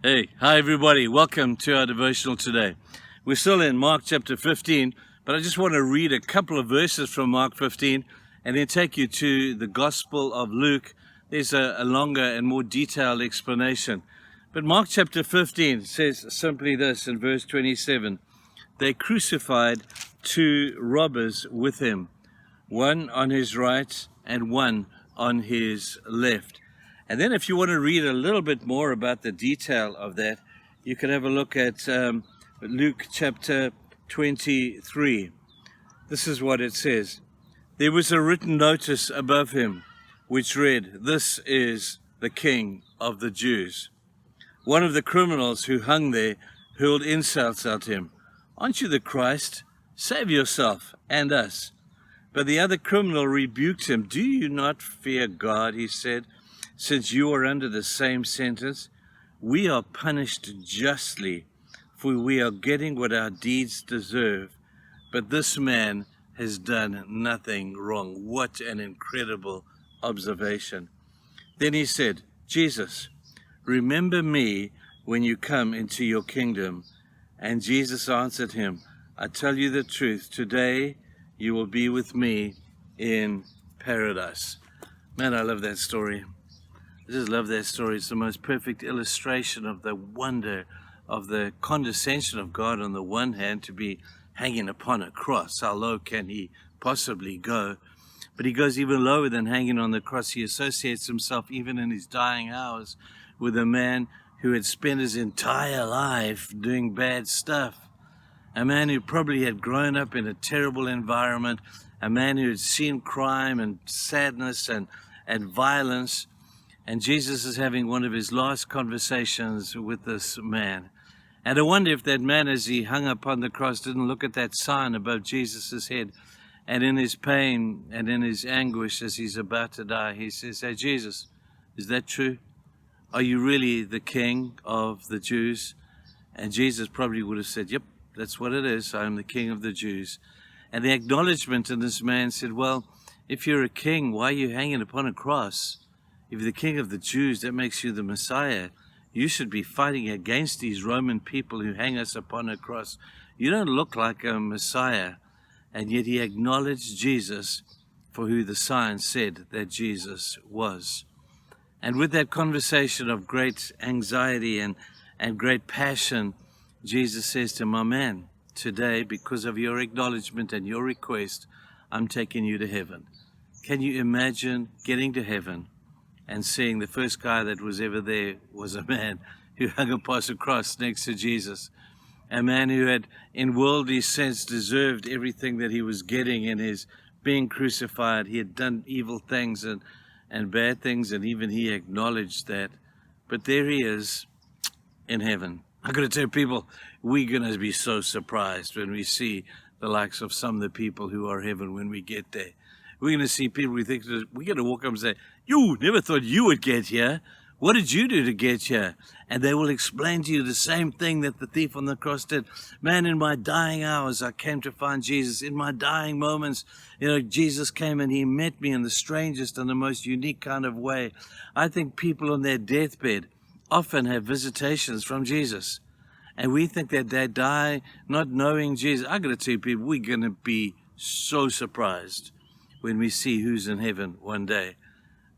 Hey, hi everybody. Welcome to our devotional today. We're still in Mark chapter 15, but I just want to read a couple of verses from Mark 15 and then take you to the Gospel of Luke. There's a longer and more detailed explanation. But Mark chapter 15 says simply this in verse 27. They crucified two robbers with him, one on his right and one on his left. And then if you want to read a little bit more about the detail of that, you can have a look at Luke chapter 23. This is what it says. There was a written notice above him, which read, "This is the King of the Jews." One of the criminals who hung there hurled insults at him. "Aren't you the Christ? Save yourself and us." But the other criminal rebuked him. "Do you not fear God," he said, "since you are under the same sentence? We are punished justly, for we are getting what our deeds deserve. But this man has done nothing wrong." What an incredible observation. Then he said, "Jesus, remember me when you come into your kingdom." And Jesus answered him, "I tell you the truth, today you will be with me in paradise." Man, I love that story. I just love that story. It's the most perfect illustration of the wonder of the condescension of God on the one hand to be hanging upon a cross. How low can he possibly go? But he goes even lower than hanging on the cross. He associates himself, even in his dying hours, with a man who had spent his entire life doing bad stuff. A man who probably had grown up in a terrible environment, a man who had seen crime and sadness and violence. And Jesus is having one of his last conversations with this man. And I wonder if that man, as he hung upon the cross, didn't look at that sign above Jesus' head. And in his pain and in his anguish as he's about to die, he says, "Hey, Jesus, is that true? Are you really the King of the Jews?" And Jesus probably would have said, "Yep, that's what it is. I am the King of the Jews." And the acknowledgement in this man said, "Well, if you're a king, why are you hanging upon a cross? If you're the King of the Jews, that makes you the Messiah. You should be fighting against these Roman people who hang us upon a cross. You don't look like a Messiah." And yet he acknowledged Jesus for who the sign said that Jesus was. And with that conversation of great anxiety and great passion, Jesus says to him, "My man, today, because of your acknowledgement and your request, I'm taking you to heaven." Can you imagine getting to heaven and seeing the first guy that was ever there was a man who hung upon a cross next to Jesus? A man who had, in worldly sense, deserved everything that he was getting in his being crucified. He had done evil things and bad things, and even he acknowledged that. But there he is in heaven. I'm going to tell people, we're going to be so surprised when we see the likes of some of the people who are heaven when we get there. We're going to see people we think, we're going to walk up and say, "You never thought you would get here. What did you do to get here?" And they will explain to you the same thing that the thief on the cross did. "Man, in my dying hours, I came to find Jesus. In my dying moments, Jesus came and he met me in the strangest and the most unique kind of way." I think people on their deathbed often have visitations from Jesus. And we think that they die not knowing Jesus. I got to tell you, people, we're going to be so surprised when we see who's in heaven one day.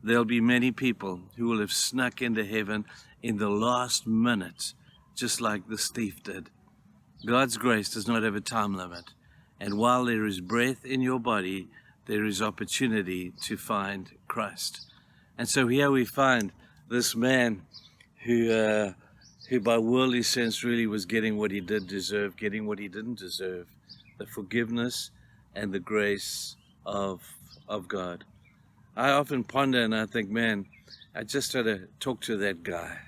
There'll be many people who will have snuck into heaven in the last minute, just like this thief did. God's grace does not have a time limit. And while there is breath in your body, there is opportunity to find Christ. And so here we find this man who by worldly sense really was getting what he did deserve, getting what he didn't deserve, the forgiveness and the grace of God. I often ponder and I think, man, I just had to talk to that guy.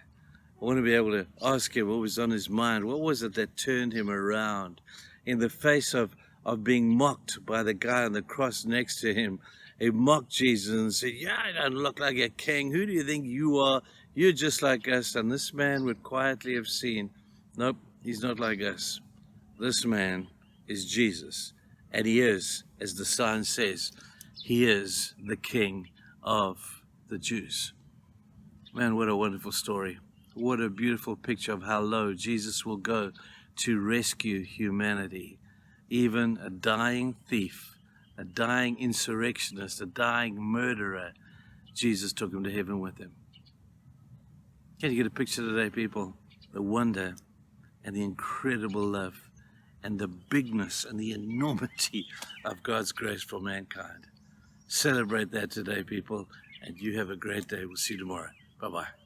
I want to be able to ask him what was on his mind. What was it that turned him around in the face of being mocked by the guy on the cross next to him? He mocked Jesus and said, "Yeah, you don't look like a king. Who do you think you are? You're just like us." And this man would quietly have seen, nope, he's not like us. This man is Jesus. And he is, as the sign says, he is the King of the Jews. Man, what a wonderful story. What a beautiful picture of how low Jesus will go to rescue humanity. Even a dying thief, a dying insurrectionist, a dying murderer, Jesus took him to heaven with him. Can you get a picture today, people? The wonder and the incredible love and the bigness and the enormity of God's grace for mankind. Celebrate that today, people, and you have a great day. We'll see you tomorrow. Bye-bye.